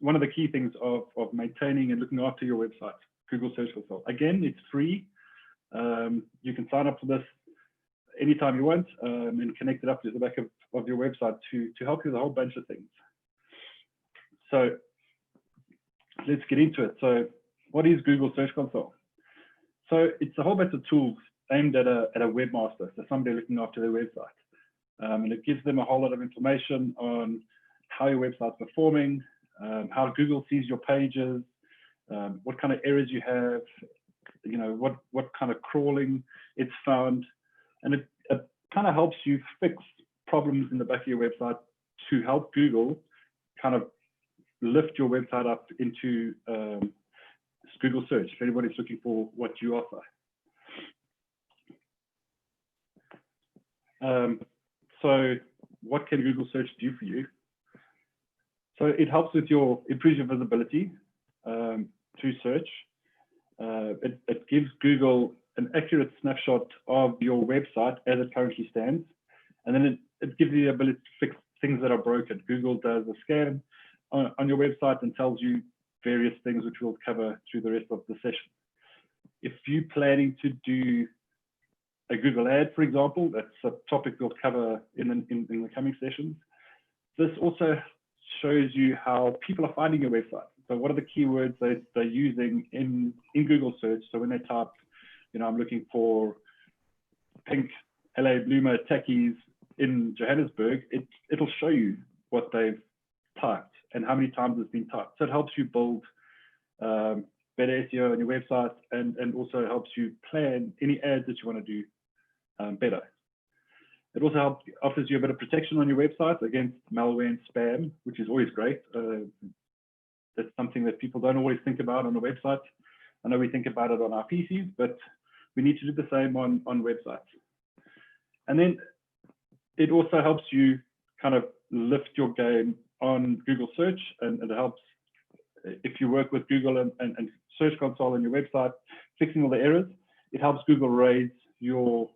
one of the key things of maintaining and looking after your website, Google Search Console. Again, it's free. You can sign up for this anytime you want and connect it up to the back of your website to help you with a whole bunch of things. So let's get into it. So what is Google Search Console? So it's a whole bunch of tools aimed at a webmaster, so somebody looking after their website. And it gives them a whole lot of information on how your website's performing, how Google sees your pages, what kind of errors you have, you know, what kind of crawling it's found. And it kind of helps you fix problems in the back of your website to help Google kind of lift your website up into Google search if anybody's looking for what you offer. So what can Google search do for you? So it helps with improves your visibility to search. It gives Google an accurate snapshot of your website as it currently stands. And then it gives you the ability to fix things that are broken. Google does a scan on your website and tells you various things which we'll cover through the rest of the session. If you're planning to do a Google ad, for example, that's a topic we'll cover in the coming sessions. This also shows you how people are finding your website. So what are the keywords that they're using in Google search? So when they type, you know, I'm looking for pink LA Bloomer tackies in Johannesburg, it'll show you what they've typed and how many times it's been typed. So it helps you build better SEO on your website and also helps you plan any ads that you want to do better. It also offers you a bit of protection on your website against malware and spam, which is always great. That's something that people don't always think about on a website. I know we think about it on our PCs, but we need to do the same on websites. And then it also helps you kind of lift your game on Google search, and it helps if you work with Google and Search Console on your website, fixing all the errors. It helps Google raise your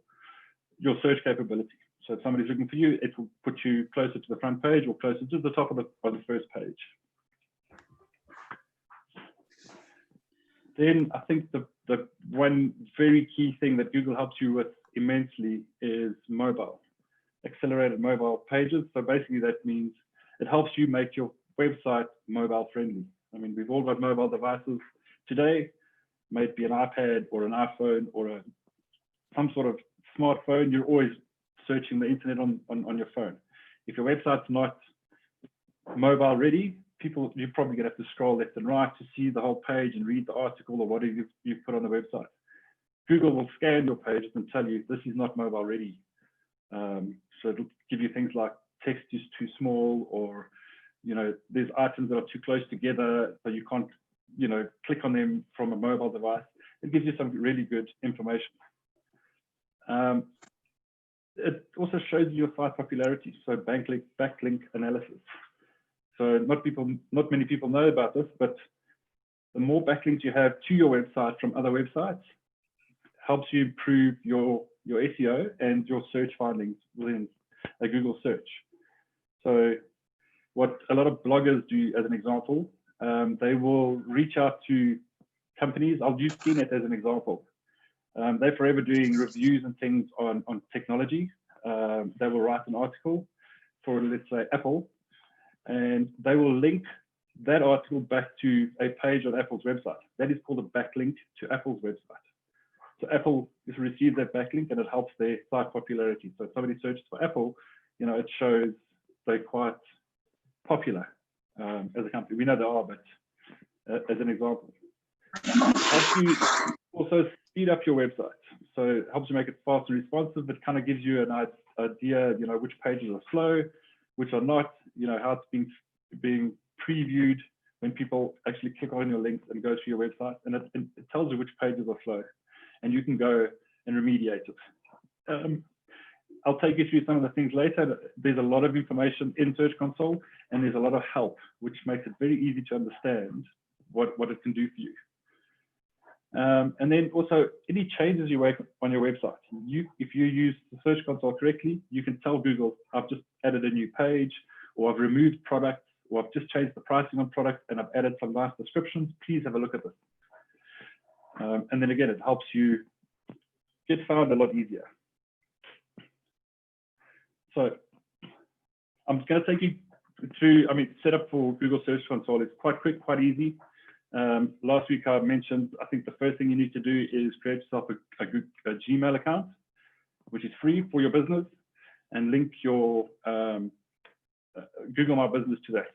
search capability. So if somebody's looking for you, it will put you closer to the front page or closer to the top of the first page. Then I think the one very key thing that Google helps you with immensely is mobile, accelerated mobile pages. So basically that means it helps you make your website mobile friendly. I mean, we've all got mobile devices today, may it be an iPad or an iPhone or some sort of smartphone. You're always searching the internet on your phone. If your website's not mobile ready, you're probably gonna have to scroll left and right to see the whole page and read the article or whatever you've put on the website. Google will scan your pages and tell you this is not mobile ready. So it'll give you things like text is too small, or you know, there's items that are too close together, so you can't, you know, click on them from a mobile device. It gives you some really good information. It also shows you your site popularity, so backlink analysis. So not many people know about this, but the more backlinks you have to your website from other websites helps you improve your SEO and your search findings within a Google search. So what a lot of bloggers do, as an example, they will reach out to companies. I'll use CNET as an example. They're forever doing reviews and things on technology. They will write an article for, let's say, Apple, and they will link that article back to a page on Apple's website. That is called a backlink to Apple's website. So Apple has received that backlink and it helps their site popularity. So if somebody searches for Apple, you know, it shows they're quite popular as a company. We know they are, but as an example. It helps you also speed up your website. So it helps you make it fast and responsive. It kind of gives you an idea, you know, which pages are slow, which are not, you know, how it's being previewed when people actually click on your links and go to your website, and it tells you which pages are slow, and you can go and remediate it. I'll take you through some of the things later. There's a lot of information in Search Console, and there's a lot of help, which makes it very easy to understand what it can do for you. And then also any changes you make on your website. If you use the Search Console correctly, you can tell Google, I've just added a new page, or I've removed products, or I've just changed the pricing on products and I've added some nice descriptions. Please have a look at this. And then again, it helps you get found a lot easier. So I'm just going to take you through, setup for Google Search Console is quite quick, quite easy. Last week I mentioned, I think the first thing you need to do is create yourself a Gmail account, which is free for your business, and link your Google My Business to that.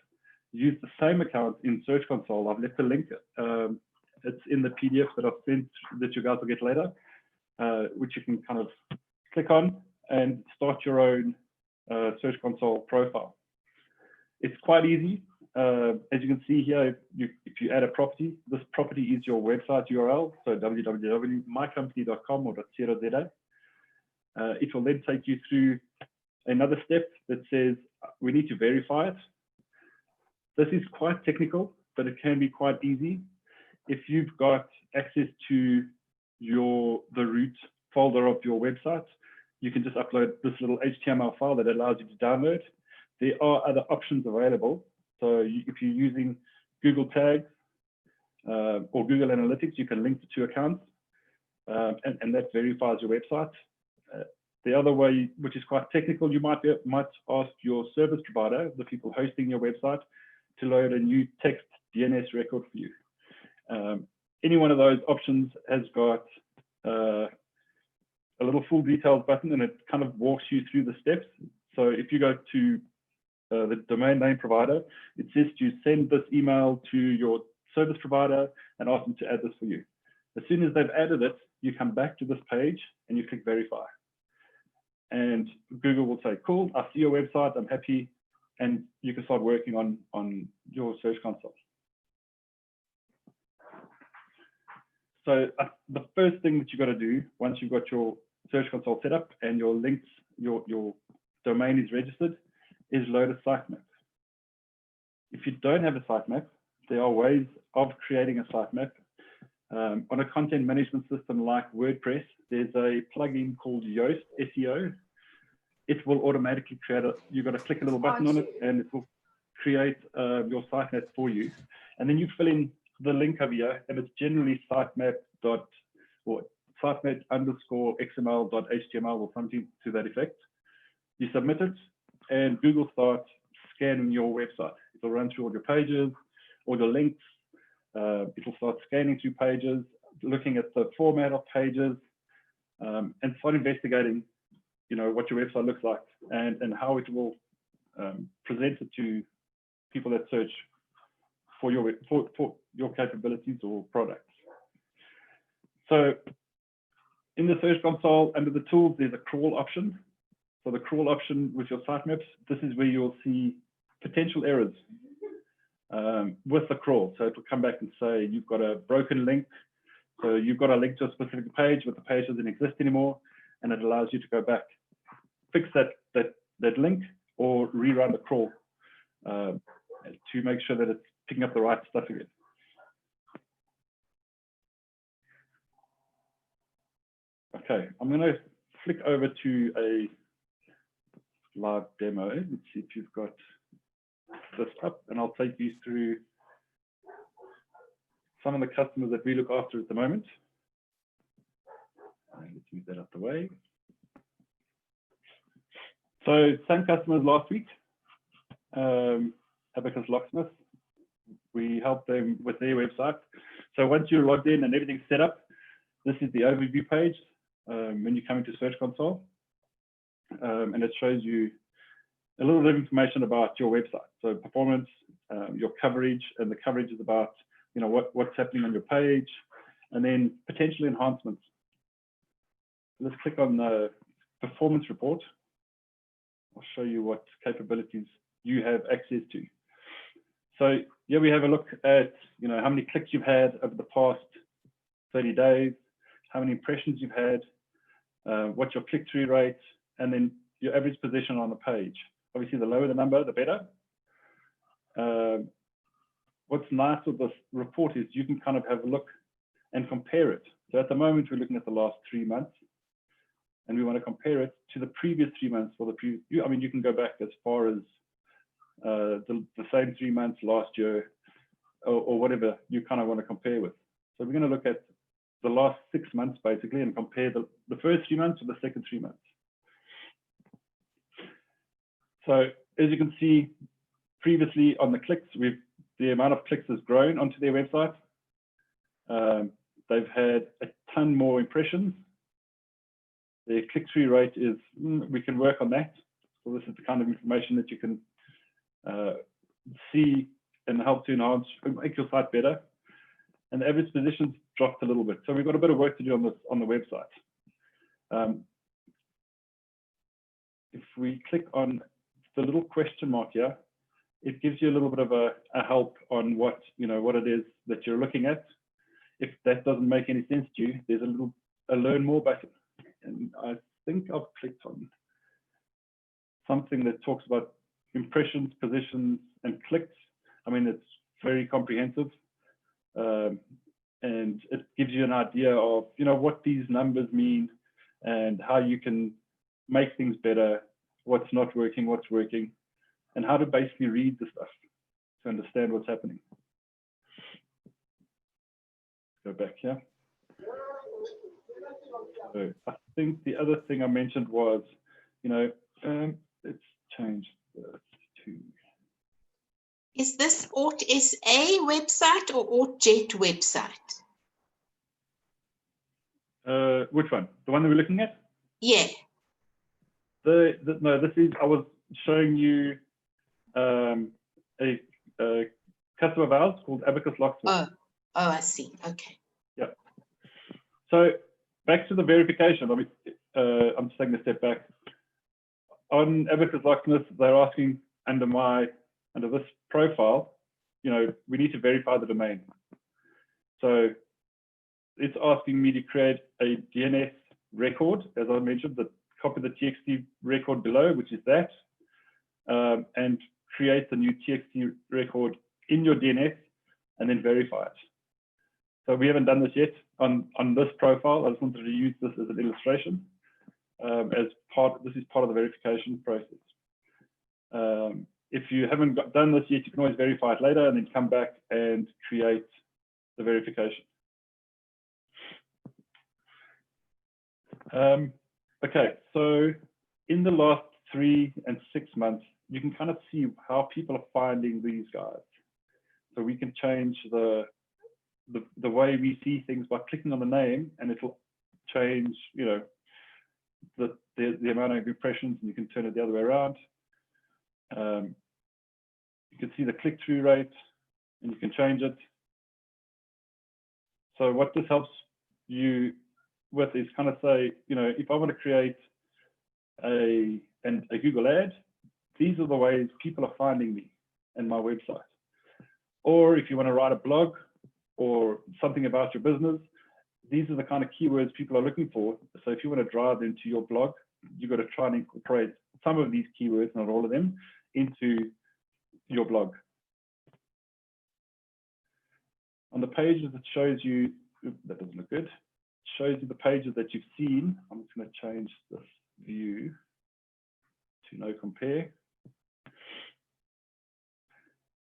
Use the same account in Search Console. I've left a link. It's in the PDF that I've sent that you guys will get later, which you can kind of click on and start your own Search Console profile. It's quite easy. As you can see here, if you add a property, this property is your website URL, so www.mycompany.com or .co.za. It will then take you through another step that says we need to verify it. This is quite technical, but it can be quite easy. If you've got access to the root folder of your website, you can just upload this little HTML file that allows you to download. There are other options available. So if you're using Google Tags or Google Analytics, you can link the two accounts, and that verifies your website. The other way, which is quite technical, you might ask your service provider, the people hosting your website, to load a new text DNS record for you. Any one of those options has got a little full details button, and it kind of walks you through the steps. So if you go to the domain name provider, it says to send this email to your service provider and ask them to add this for you. As soon as they've added it, you come back to this page and you click verify. And Google will say, cool, I see your website, I'm happy, and you can start working on your Search Console. So the first thing that you got to do once you've got your Search Console set up and your links, your domain is registered, is load a sitemap. If you don't have a sitemap, there are ways of creating a sitemap. On a content management system like WordPress, there's a plugin called Yoast SEO. It will automatically create you've got to click a little button on it and it will create your sitemap for you. And then you fill in the link over here, and it's generally sitemap_xml.html or something to that effect. You submit it, and Google starts scanning your website. It'll run through all your pages, all your links. It'll start scanning through pages, looking at the format of pages, and start investigating, what your website looks like and how it will present it to people that search for your capabilities or products. So in the Search Console, under the tools, there's a crawl option. So the crawl option with your sitemaps, this is where you'll see potential errors with the crawl. So it will come back and say you've got a broken link. So you've got a link to a specific page, but the page doesn't exist anymore, and it allows you to go back, fix that link, or rerun the crawl to make sure that it's picking up the right stuff again. Okay, I'm going to flick over to a live demo. Let's see if you've got this up, and I'll take you through some of the customers that we look after at the moment. And let's move that out the way. So same customers last week, Abacus Locksmith. We helped them with their website. So once you're logged in and everything's set up, this is the overview page when you come into Search Console. And it shows you a little bit of information about your website. So performance, your coverage, and the coverage is about what's happening on your page, and then potential enhancements. Let's click on the performance report. I'll show you what capabilities you have access to. So here we have a look at how many clicks you've had over the past 30 days, how many impressions you've had, what's your click-through rate, and then your average position on the page. Obviously, the lower the number, the better. What's nice with this report is you can kind of have a look and compare it. So at the moment, we're looking at the last 3 months, and we want to compare it to the previous 3 months for the previous. You can go back as far as the same 3 months last year, or whatever you kind of want to compare with. So we're going to look at the last 6 months basically and compare the first 3 months with the second 3 months. So as you can see, previously on the clicks, the amount of clicks has grown onto their website. They've had a ton more impressions. Their click-through rate is, we can work on that. So this is the kind of information that you can see and help to enhance, make your site better. And the average positions dropped a little bit. So we've got a bit of work to do on this on the website. If we click on the little question mark here, it gives you a little bit of a help on what it is that you're looking at. If that doesn't make any sense to you, there's a learn more button. And I think I've clicked on something that talks about impressions, positions, and clicks. I mean, it's very comprehensive. And it gives you an idea of, what these numbers mean and how you can make things better, what's not working, what's working, and how to basically read the stuff to understand what's happening. Go back here. So I think the other thing I mentioned was, let's change this to. Is this AuthSA website or AuthJet website? Which one? The one that we're looking at? Yeah. No, this is, I was showing you a customer of ours called Abacus Locksmith. Oh, I see. Okay. Yeah. So back to the verification. I'm just taking a step back. On Abacus Locksmith, they're asking under this profile, we need to verify the domain. So it's asking me to create a DNS record, as I mentioned, copy the TXT record below, which is that, and create the new TXT record in your DNS and then verify it. So we haven't done this yet on this profile. I just wanted to use this as an illustration. This is part of the verification process. If you haven't done this yet, you can always verify it later and then come back and create the verification. Okay, so in the last 3 and 6 months, you can kind of see how people are finding these guys. So we can change the way we see things by clicking on the name, and it'll change, the amount of impressions, and you can turn it the other way around. You can see the click-through rate, and you can change it. So what this helps you with is kind of say, if I want to create a Google ad, these are the ways people are finding me and my website. Or if you want to write a blog or something about your business, these are the kind of keywords people are looking for. So if you want to drive them to your blog, you've got to try and incorporate some of these keywords, not all of them, into your blog. On the pages, it shows you, that doesn't look good, it shows you the pages that you've seen. I'm just going to change this view to no compare.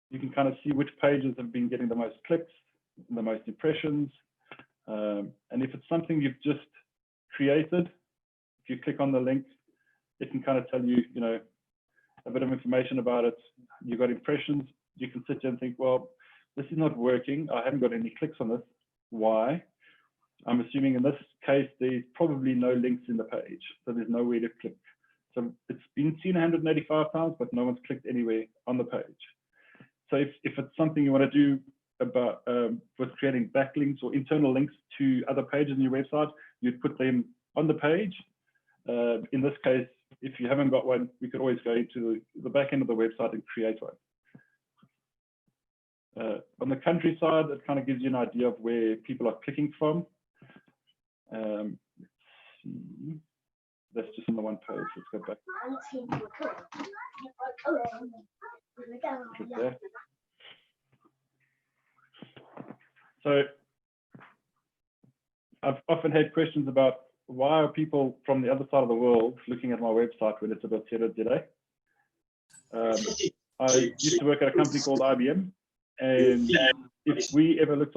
You can kind of see which pages have been getting the most clicks, the most impressions. And if it's something you've just created, if you click on the link, it can kind of tell you, a bit of information about it. You've got impressions. You can sit there and think, well, this is not working. I haven't got any clicks on this. Why? I'm assuming in this case, there's probably no links in the page. So there's nowhere to click. So it's been seen 185 times, but no one's clicked anywhere on the page. So if it's something you want to do about with creating backlinks or internal links to other pages on your website, you'd put them on the page. In this case, if you haven't got one, we could always go into the back end of the website and create one. On the country side, it kind of gives you an idea of where people are clicking from. Let's see. That's just on the one page. Let's go back. Click there. So I've often had questions about why are people from the other side of the world looking at my website when it's about 0 today? I used to work at a company called IBM, and if we ever looked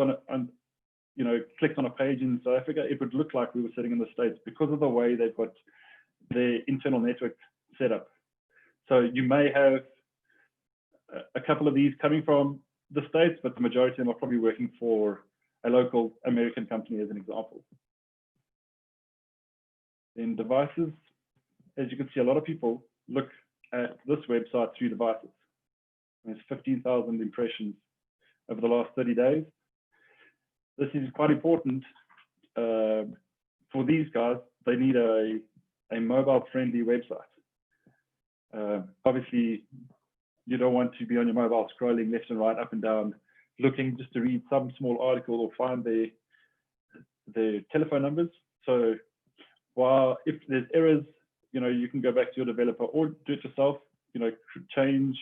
clicked on a page in South Africa, it would look like we were sitting in the States because of the way they've got their internal network set up. So you may have a couple of these coming from the States, but the majority of them are probably working for a local American company, as an example. In devices, as you can see, a lot of people look at this website through devices. There's 15,000 impressions over the last 30 days. This is quite important for these guys. They need a mobile-friendly website. Obviously, you don't want to be on your mobile scrolling left and right, up and down, looking just to read some small article or find their telephone numbers. So while if there's errors, you can go back to your developer or do it yourself, change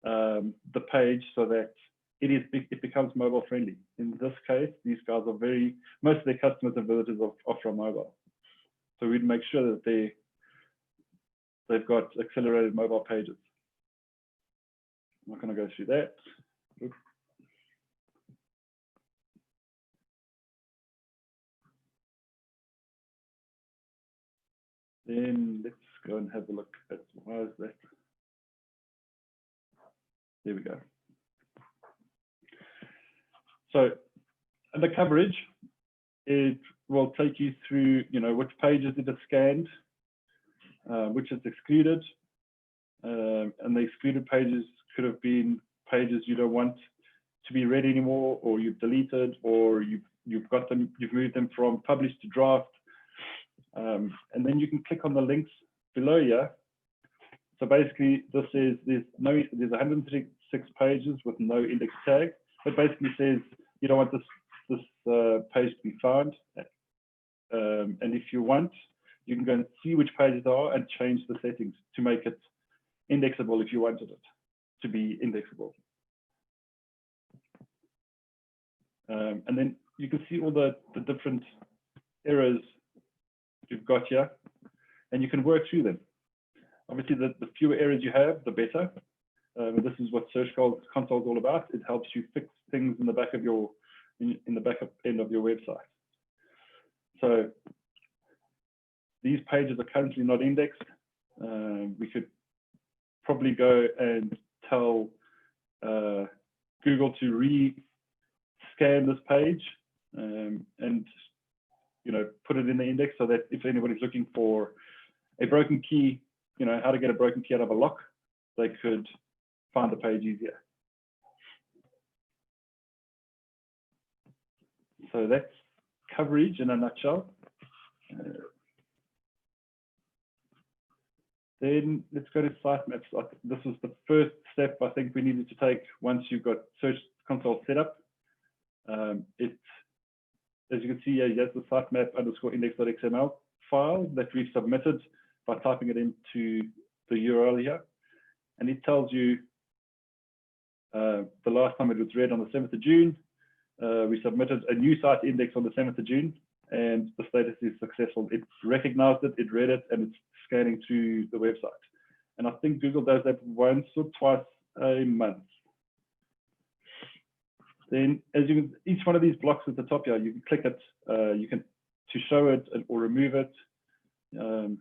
the page so that it becomes mobile friendly. In this case, these guys are most of their customers and visitors are from mobile. So we'd make sure that they've got accelerated mobile pages. I'm not going to go through that. Oops. Then let's go and have a look at why is that. There we go. So under coverage, it will take you through, which pages it has scanned, which is excluded, and the excluded pages could have been pages you don't want to be read anymore, or you've deleted, or you've moved them from published to draft, and then you can click on the links below here. So basically, this is there's 136 pages with no index tag. It basically says you don't want this page to be found, and if you want, you can go and see which pages there are and change the settings to make it indexable if you wanted it to be indexable. And then you can see all the different errors you've got here, and you can work through them. Obviously, the fewer errors you have, the better. This is what Search Console is all about. It helps you fix things in the back of in the back end of your website. So these pages are currently not indexed. We could probably go and tell Google to re-scan this page and put it in the index so that if anybody's looking for a broken key, how to get a broken key out of a lock, they could find the page easier. So that's coverage in a nutshell. Then let's go to sitemaps. This was the first step I think we needed to take once you've got Search Console set up. As you can see here, here's the sitemap_index.xml file that we've submitted by typing it into the URL here. And it tells you the last time it was read on the 7th of June. We submitted a new site index on the 7th of June, and the status is successful. It recognized it, it read it, and it's scanning through the website. And I think Google does that once or twice a month. Then, each one of these blocks at the top here, you can click it, you can to show it or remove it.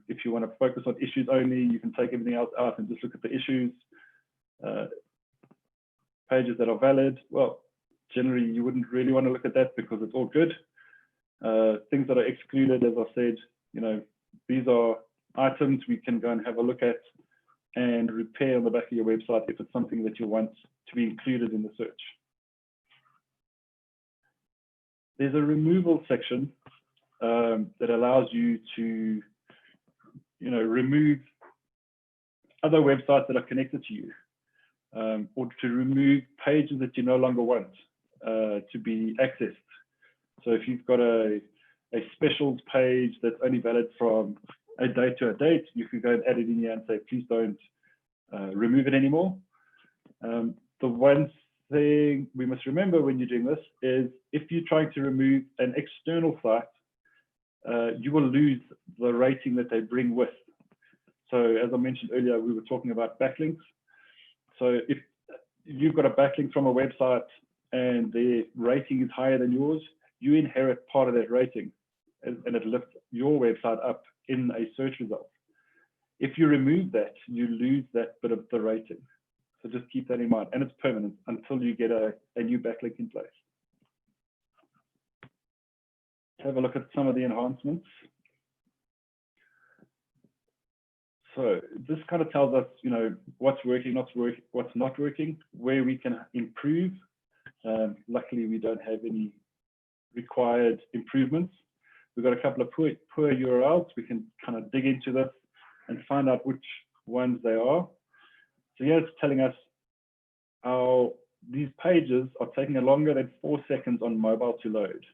If you want to focus on issues only, you can take everything else out and just look at the issues. Pages that are valid, well, generally you wouldn't really want to look at that because it's all good. Things that are excluded, as I said, these are items we can go and have a look at and repair on the back of your website if it's something that you want to be included in the search. There's a removal section that allows you to, remove other websites that are connected to you, or to remove pages that you no longer want to be accessed. So if you've got a specials page that's only valid from a date to a date, you could go and add it in here and say, please don't remove it anymore. The one thing we must remember when you're doing this is if you're trying to remove an external site, you will lose the rating that they bring with. So as I mentioned earlier, we were talking about backlinks. So if you've got a backlink from a website and their rating is higher than yours, you inherit part of that rating, and it lifts your website up in a search result. If you remove that, you lose that bit of the rating. So just keep that in mind, and it's permanent until you get a new backlink in place. Have a look at some of the enhancements. So this kind of tells us, what's working, what's not working, where we can improve. Luckily, we don't have any required improvements. We've got a couple of poor URLs. We can kind of dig into this and find out which ones they are. So here it's telling us how these pages are taking longer than 4 seconds on mobile to load.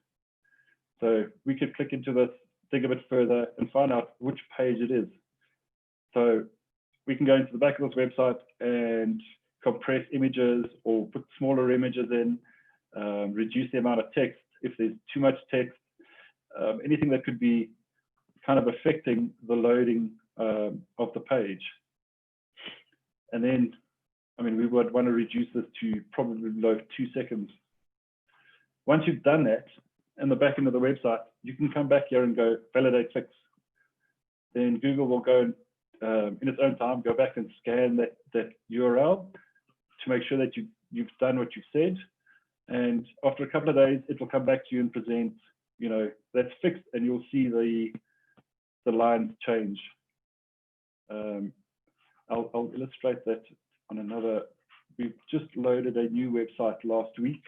So we could click into this, dig a bit further, and find out which page it is. So we can go into the back of this website and compress images or put smaller images in, reduce the amount of text if there's too much text, anything that could be kind of affecting the loading of the page. And then, we would want to reduce this to probably below 2 seconds. Once you've done that, in the back end of the website, you can come back here and go validate fix. Then Google will go in its own time, go back and scan that URL to make sure that you've done what you've said. And after a couple of days, it will come back to you and present, that's fixed, and you'll see the lines change. I'll illustrate that on another. We've just loaded a new website last week,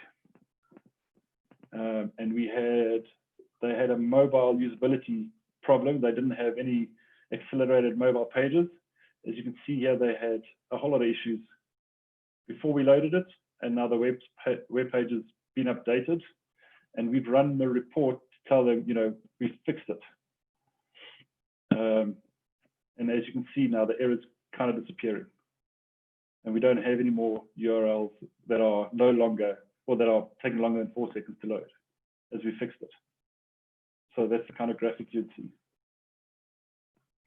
and they had a mobile usability problem. They didn't have any accelerated mobile pages. As you can see here, they had a whole lot of issues before we loaded it, and now the web page has been updated, and we've run the report to tell them, we've fixed it. And as you can see now, the error's kind of disappearing, and we don't have any more URLs that are no longer, or that are taking longer than 4 seconds to load, as we fixed it. So that's the kind of graphic you'd see.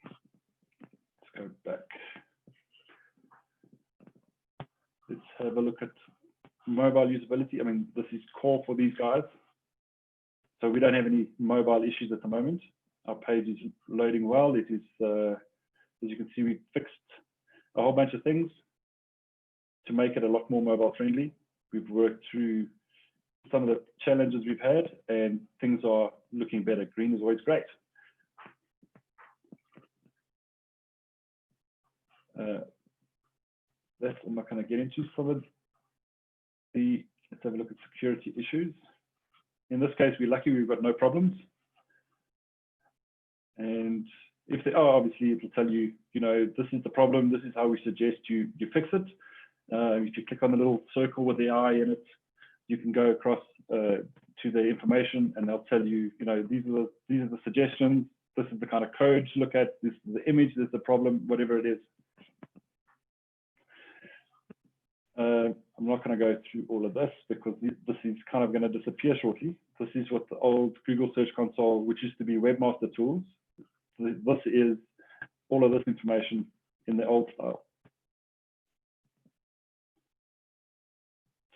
Let's go back. Let's have a look at mobile usability. This is core for these guys. So we don't have any mobile issues at the moment. Our page is loading well. It is, as you can see, we fixed a whole bunch of things to make it a lot more mobile friendly. We've worked through some of the challenges we've had, and things are looking better. Green is always great. That I'm not going to get into. Some of let's have a look at security issues. In this case, we're lucky we've got no problems. And if they are, obviously it will tell you, this is the problem, this is how we suggest you fix it. If you click on the little circle with the eye in it, you can go across to the information, and they'll tell you, these are the suggestions, this is the kind of code to look at, this is the image, this is the problem, whatever it is. I'm not going to go through all of this because this is kind of going to disappear shortly. This is what the old Google Search Console, which used to be Webmaster Tools. This is all of this information in the old style.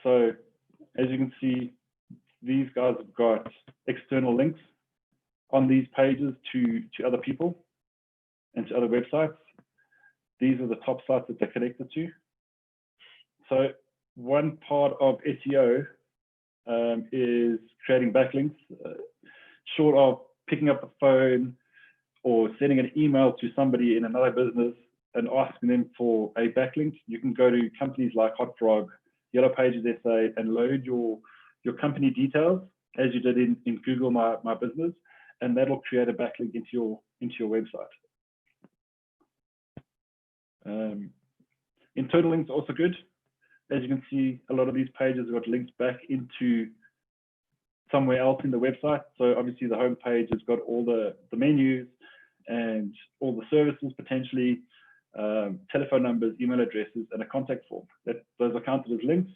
So as you can see, these guys have got external links on these pages to other people and to other websites. These are the top sites that they're connected to. So one part of SEO is creating backlinks. Short of picking up the phone or sending an email to somebody in another business and asking them for a backlink, you can go to companies like HotFrog, Yellow Pages SA, and load your company details as you did in Google My Business, and that'll create a backlink into your website. Internal links are also good. As you can see, a lot of these pages have got links back into somewhere else in the website. So obviously the home page has got all the menus and all the services potentially, telephone numbers, email addresses, and a contact form. Those are counted as links.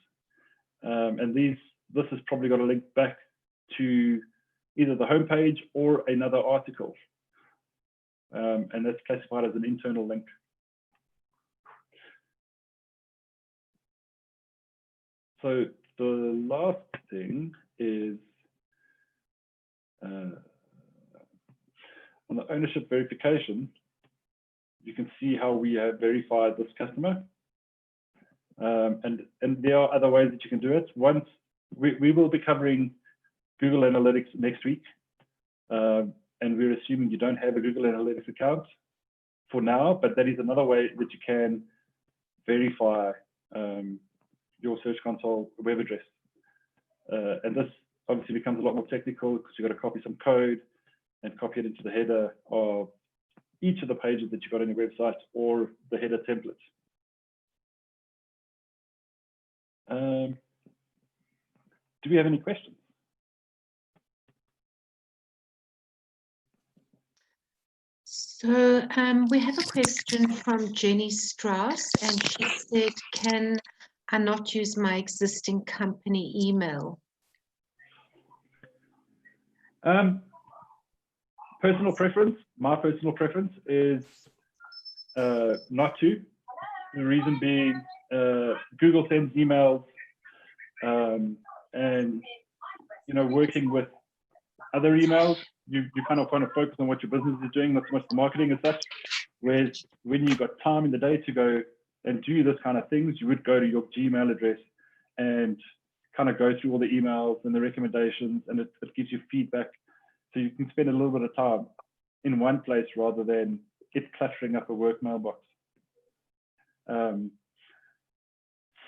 And this has probably got a link back to either the home page or another article. And that's classified as an internal link. So the last thing is on the ownership verification, you can see how we have verified this customer. And there are other ways that you can do it. Once we will be covering Google Analytics next week. And we're assuming you don't have a Google Analytics account for now, but that is another way that you can verify your Search Console web address. And this obviously becomes a lot more technical because you've got to copy some code and copy it into the header of each of the pages that you've got on your website or the header template. Do we have any questions? So we have a question from Jenny Strauss, and she said, can I not use my existing company email? Personal preference, my personal preference is not to. The reason being, Google sends emails, and working with other emails, you kind of focus on what your business is doing, not so much the marketing as such. Whereas when you've got time in the day to go and do this kind of things, you would go to your Gmail address and kind of go through all the emails and the recommendations, and it gives you feedback. So you can spend a little bit of time in one place rather than it cluttering up a work mailbox.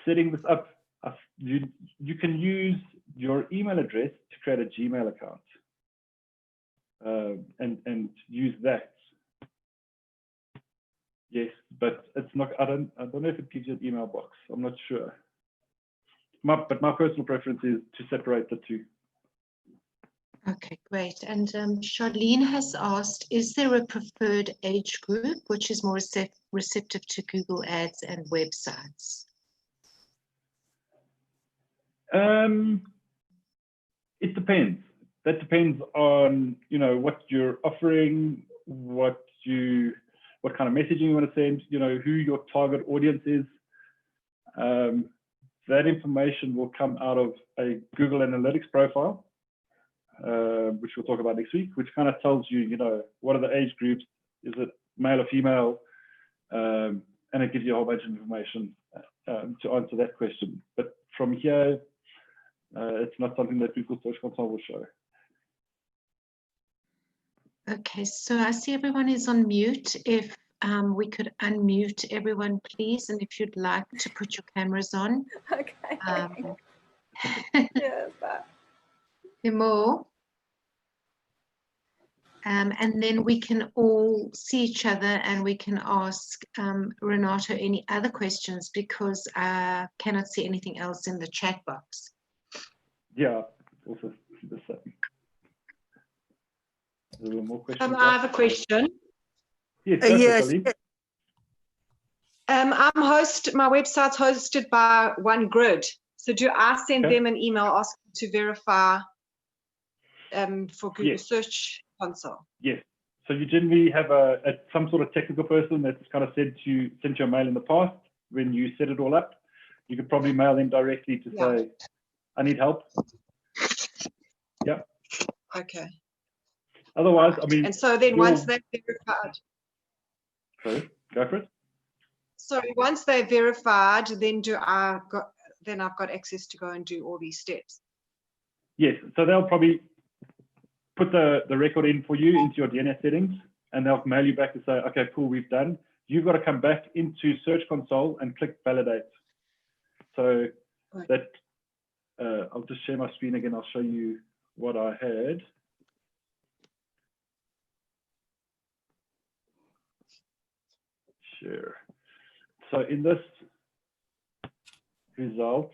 Setting this up, you can use your email address to create a Gmail account and use that. Yes, but it's not. I don't know if it gives you an email box. I'm not sure. But my personal preference is to separate the two. Okay, great. And Charlene has asked, is there a preferred age group which is more receptive to Google Ads and websites? It depends. That depends on what you're offering, what kind of messaging you want to send, who your target audience is. That information will come out of a Google Analytics profile, which we'll talk about next week, which kind of tells you, what are the age groups, is it male or female, and it gives you a whole bunch of information to answer that question. But from here, it's not something that Google Search Console will show. Okay, so I see everyone is on mute. If we could unmute everyone, please, and if you'd like to put your cameras on. Okay. Yeah, that. More. And then we can all see each other and we can ask Renato any other questions, because I cannot see anything else in the chat box. Yeah, also the same. A little more questions. I have a question. Yes, Yes. My website's hosted by OneGrid. So do I send them an email asking to verify for Google Search Console? Yes. So you generally have some sort of technical person that's kind of sent you a mail in the past when you set it all up. You could probably mail them directly to say, I need help. Yeah. Okay. Otherwise, I mean. And so then once they're verified. Sorry, go for it. So once they're verified, then I've got access to go and do all these steps. Yes. So they'll probably put the record in for you into your DNS settings, and they'll mail you back to say, okay, cool, we've done. You've got to come back into Search Console and click validate. So that I'll just share my screen again. I'll show you what I had. Share. So in this result,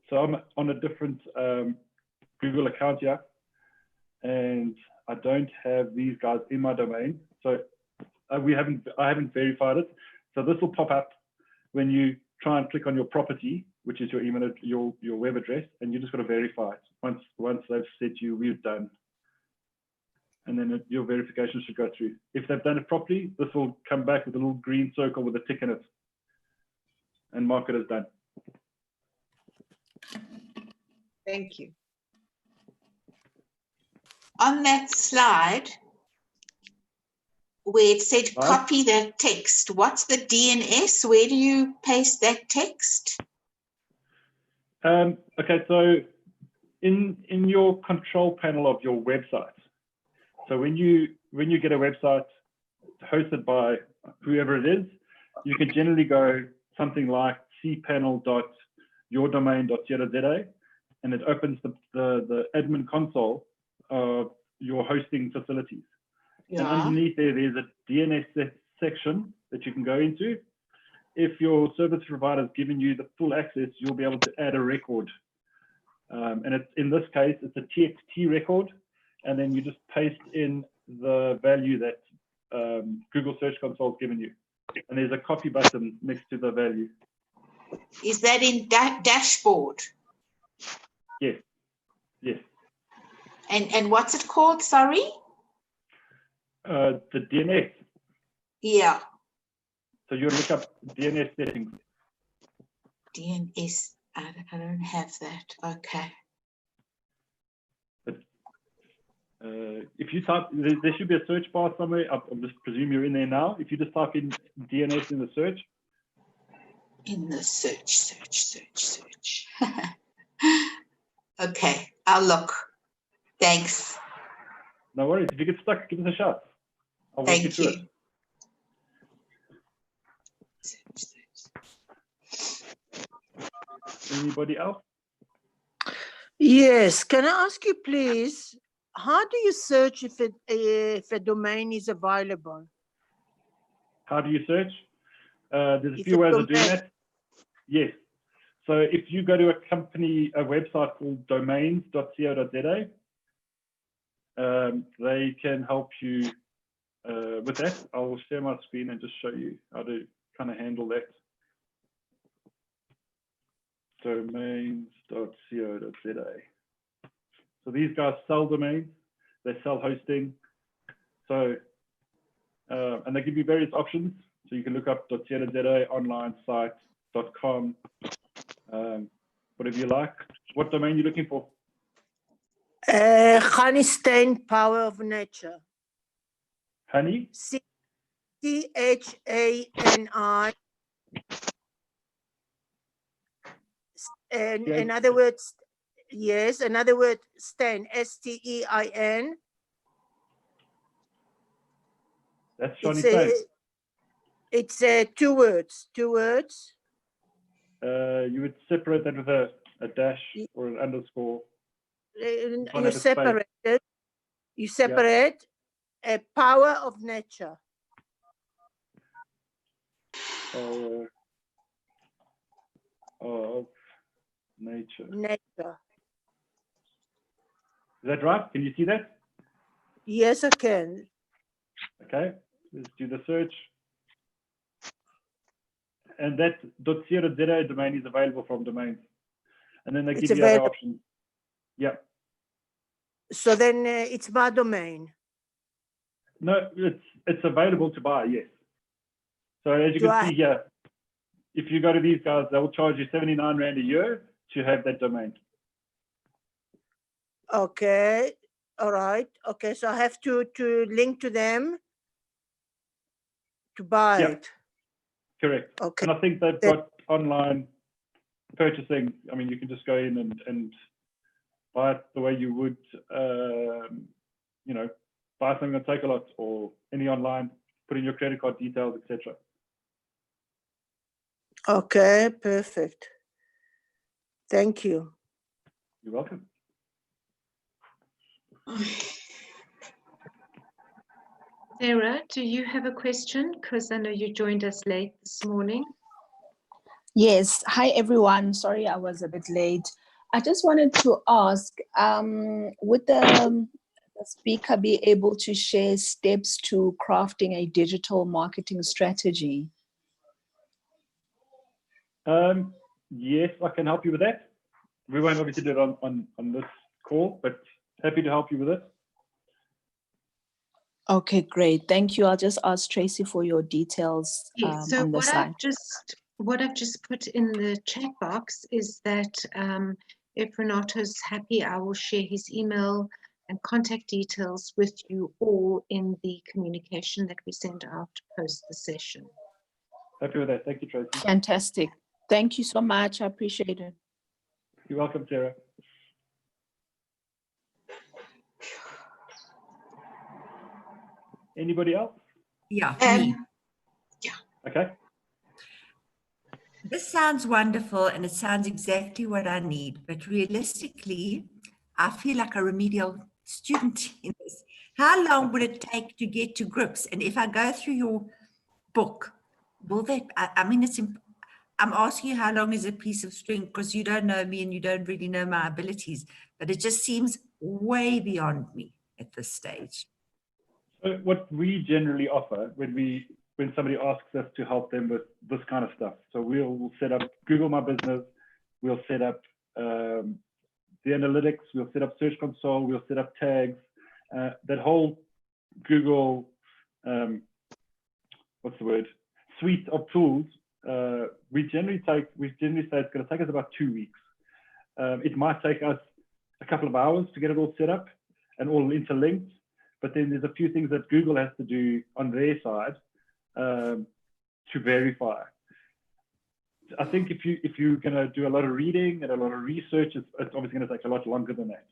so I'm on a different Google account here, and I don't have these guys in my domain. So I haven't verified it. So this will pop up when you try and click on your property, which is your email, your web address, and you just got to verify it. Once they've said to you, we've done, and then your verification should go through. If they've done it properly, this will come back with a little green circle with a tick in it and mark it as done. Thank you. On that slide, where it said Right. copy that text, what's the DNS? Where do you paste that text? Okay, so in your control panel of your website, so when you get a website hosted by whoever it is, you can generally go something like cpanel.yourdomain.co.za, and it opens the admin console of your hosting facilities. And underneath there's a DNS section that you can go into. If your service provider has given you the full access, you'll be able to add a record. And it's, in this case, it's a TXT record, and then you just paste in the value that Google Search Console has given you. And there's a copy button next to the value. Is that in dashboard? Yes, yes. And what's it called, sorry? The DNS. Yeah. So you look up DNS settings. DNS, I don't have that. Okay. But, if you type, there should be a search bar somewhere. I'll just presume you're in there now. If you just type in DNS in the search. In the search. Okay, I'll look. Thanks. No worries. If you get stuck, give us a shot. I'll walk you Thank through you. it. Anybody else? Yes, can I ask you please, how do you search if a domain is available? How do you search? There's a If few it's ways of doing domain. that. Yes. So if you go to a website called domains.co.za, they can help you with that. I'll share my screen and just show you how to kind of handle that. Domains.co.za. So these guys sell domains, they sell hosting. So, and they give you various options. So you can look up .co.za, online site, .com, whatever you like. What domain are you looking for? Honeystein, Power of Nature. Honey? CHANI. And Yeah. in other words, yes, another word, Stein, STEIN. That's Johnny Stein. It's two words. You would separate that with a dash or an underscore. You have a space. separate it. You separate a power of nature. Of nature. Nature. Is that right? Can you see that? Yes, I can. Okay, let's do the search. And that .co.za domain is available from domains. And then they give you other options. Yeah. So then it's my domain. No, it's available to buy, yes. So as you can see here, if you go to these guys, they will charge you 79 Rand a year to have that domain. Okay, all right. Okay, so I have to link to them to buy it. Correct. Okay. And I think they've got online purchasing. I mean, you can just go in and buy it the way you would, you know, buy something on Takealot or any online, put in your credit card details, etc. Okay, perfect. Thank you. You're welcome. Sarah, do you have a question? Because I know you joined us late this morning. Yes. Hi, everyone. Sorry, I was a bit late. I just wanted to ask, would the speaker be able to share steps to crafting a digital marketing strategy? Yes, I can help you with that. We won't obviously do it on this call, but happy to help you with it. Okay, great. Thank you. I'll just ask Tracy for your details Yes, so on the what side. what I've just put in the chat box is that if Renato's happy, I will share his email and contact details with you all in the communication that we send out post the session. Happy with that. Thank you, Tracy. Fantastic. Thank you so much. I appreciate it. You're welcome, Sarah. Anybody else? Yeah, me. Okay. This sounds wonderful and it sounds exactly what I need, but realistically, I feel like a remedial student in this. How long would it take to get to grips? And if I go through your book, will that, I mean, I'm asking you how long is a piece of string because you don't know me and you don't really know my abilities, but it just seems way beyond me at this stage. So what we generally offer when somebody asks us to help them with this kind of stuff, so we'll set up Google My Business, we'll set up the analytics, we'll set up Search Console, we'll set up tags, that whole Google, what's the word, suite of tools. We generally say it's going to take us about 2 weeks. It might take us a couple of hours to get it all set up and all interlinked, but then there's a few things that Google has to do on their side to verify. I think if you're going to do a lot of reading and a lot of research, it's obviously going to take a lot longer than that.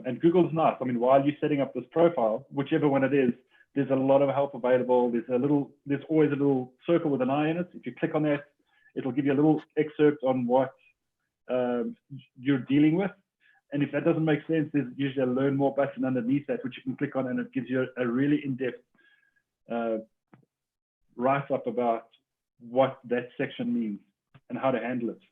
And Google's nice. I mean, while you're setting up this profile, whichever one it is, there's a lot of help available. There's always a little circle with an eye in it. If you click on that, it'll give you a little excerpt on what you're dealing with. And if that doesn't make sense, there's usually a learn more button underneath that, which you can click on, and it gives you a really in-depth write-up about what that section means and how to handle it.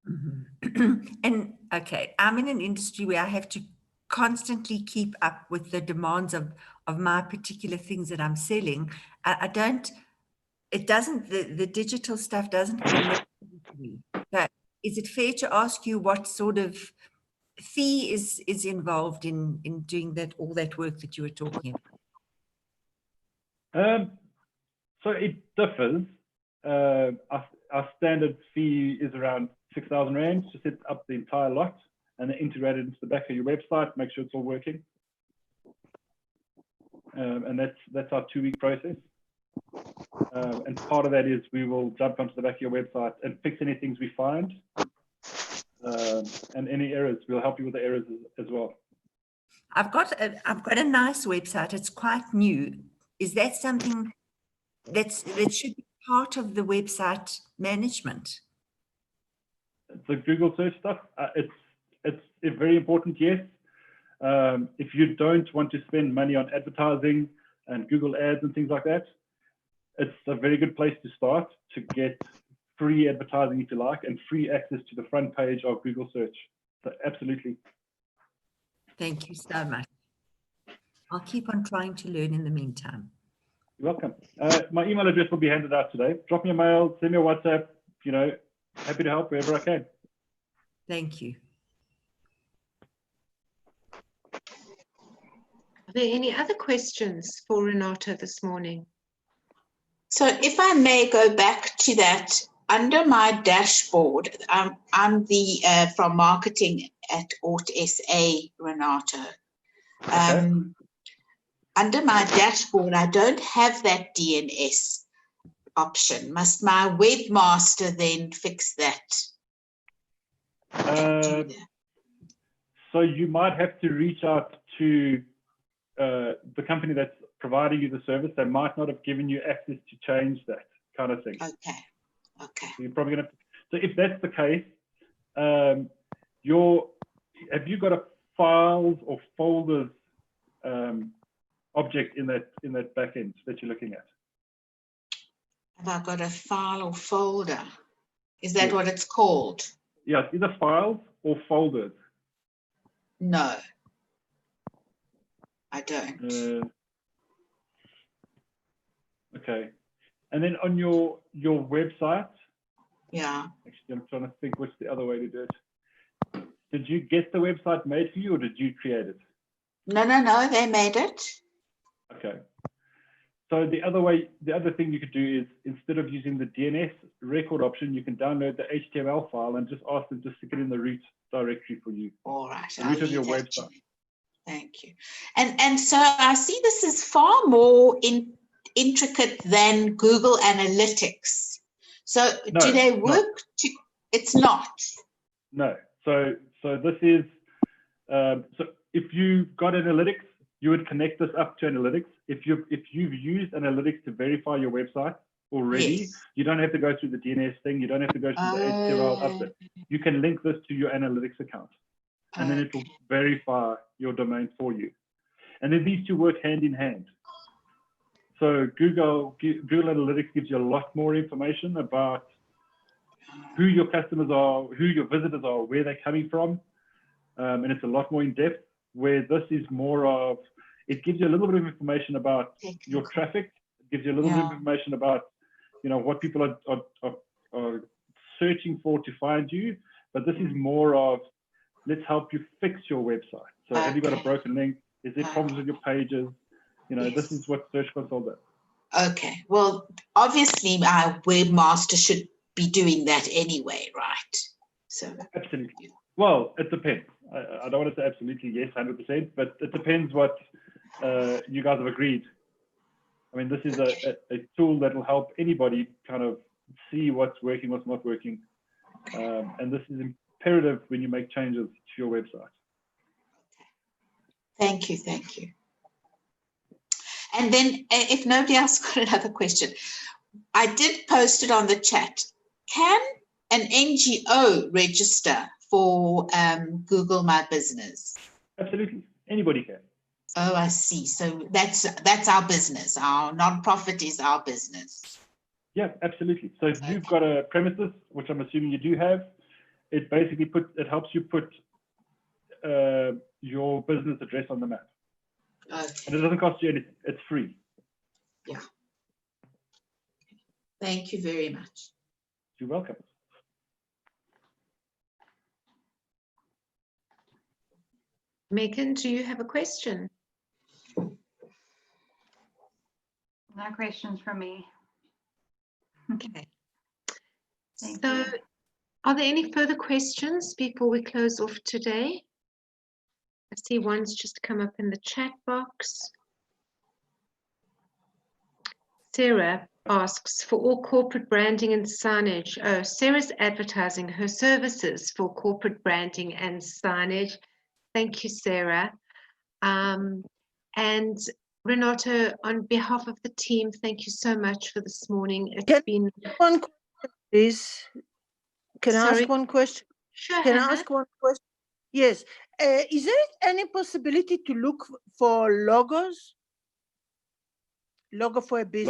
Mm-hmm. And okay, I'm in an industry where I have to constantly keep up with the demands of my particular things that I'm selling. The digital stuff doesn't connect to me. But is it fair to ask you what sort of fee is involved in doing all that work that you were talking about? So it differs. Our standard fee is around 6,000 Rand to set up the entire lot and then integrate it into the back of your website, make sure it's all working. And that's our 2-week process. And part of that is we will jump onto the back of your website and fix any things we find. And any errors, we'll help you with the errors as well. I've got a nice website. It's quite new. Is that something that should be part of the website management? The Google search stuff, it's very important, yes. If you don't want to spend money on advertising and Google ads and things like that, it's a very good place to start to get free advertising, if you like, and free access to the front page of Google search. So absolutely. Thank you so much. I'll keep on trying to learn in the meantime. You're welcome. My email address will be handed out today. Drop me a mail, send me a WhatsApp, happy to help wherever I can. Thank you. Are there any other questions for Renato this morning? So if I may go back to that, under my dashboard, I'm the from marketing at Ort SA, Renato. Okay. Under my dashboard, I don't have that DNS option. Must my webmaster then fix that? So you might have to reach out to the company that's providing you the service. They might not have given you access to change that kind of thing. Okay. Okay. So you're probably going to. So if that's the case, have you got a files or folders object in that backend that you're looking at? Have I got a file or folder? Is that Yes. what it's called? Yeah, it's either files or folders. No, I don't. Okay. And then on your website, Yeah. actually, I'm trying to think what's the other way to do it. Did you get the website made for you or did you create it? No, they made it. Okay. So the other thing you could do is, instead of using the DNS record option, you can download the HTML file and just ask them to stick it in the root directory for you. All right. The root of your leave that to website. you. Thank you. And so I see this is far more intricate than Google Analytics. So No, do they it's not. work? It's not. No. So this is, so if you've got analytics, you would connect this up to analytics. If you've used analytics to verify your website already, Yes. you don't have to go through the DNS thing. You don't have to go through the HTML update. You can link this to your analytics account, and then it will verify your domain for you. And then these two work hand in hand. So Google Analytics gives you a lot more information about who your customers are, who your visitors are, where they're coming from, and it's a lot more in depth. Where this is more of, it gives you a little bit of information about your traffic. It gives you a little bit of information about, what people are searching for to find you. But this is more of, let's help you fix your website. So have you got a broken link? Is there problems with your pages? This is what Search Console does. Okay. Well, obviously, our webmaster should be doing that anyway, right? So absolutely. Well, it depends. I don't want to say absolutely yes, 100%, but it depends what you guys have agreed. I mean, this is a tool that will help anybody kind of see what's working, what's not working. And this is imperative when you make changes to your website. Thank you. Thank you. And then if nobody else got another question, I did post it on the chat. Can an NGO register for Google My Business? Absolutely. Anybody can. Oh, I see. So that's our business. Our nonprofit is our business. Yeah, absolutely. So if you've got a premises, which I'm assuming you do have, it basically helps you put your business address on the map. Okay. And it doesn't cost you anything. It's free. Yeah. Thank you very much. You're welcome. Megan, do you have a question? No questions from me. Okay. Thank So, you. are there any further questions before we close off today? I see one's just come up in the chat box. Sarah asks, for all corporate branding and signage. Oh, Sarah's advertising her services for corporate branding and signage. Thank you, Sarah. And Renato, on behalf of the team, thank you so much for this morning. It's been one question, please. Can I Sorry? ask one question? Sure, Can I Hannah. ask one question? Yes. Is there any possibility to look for logos? Logo for a business?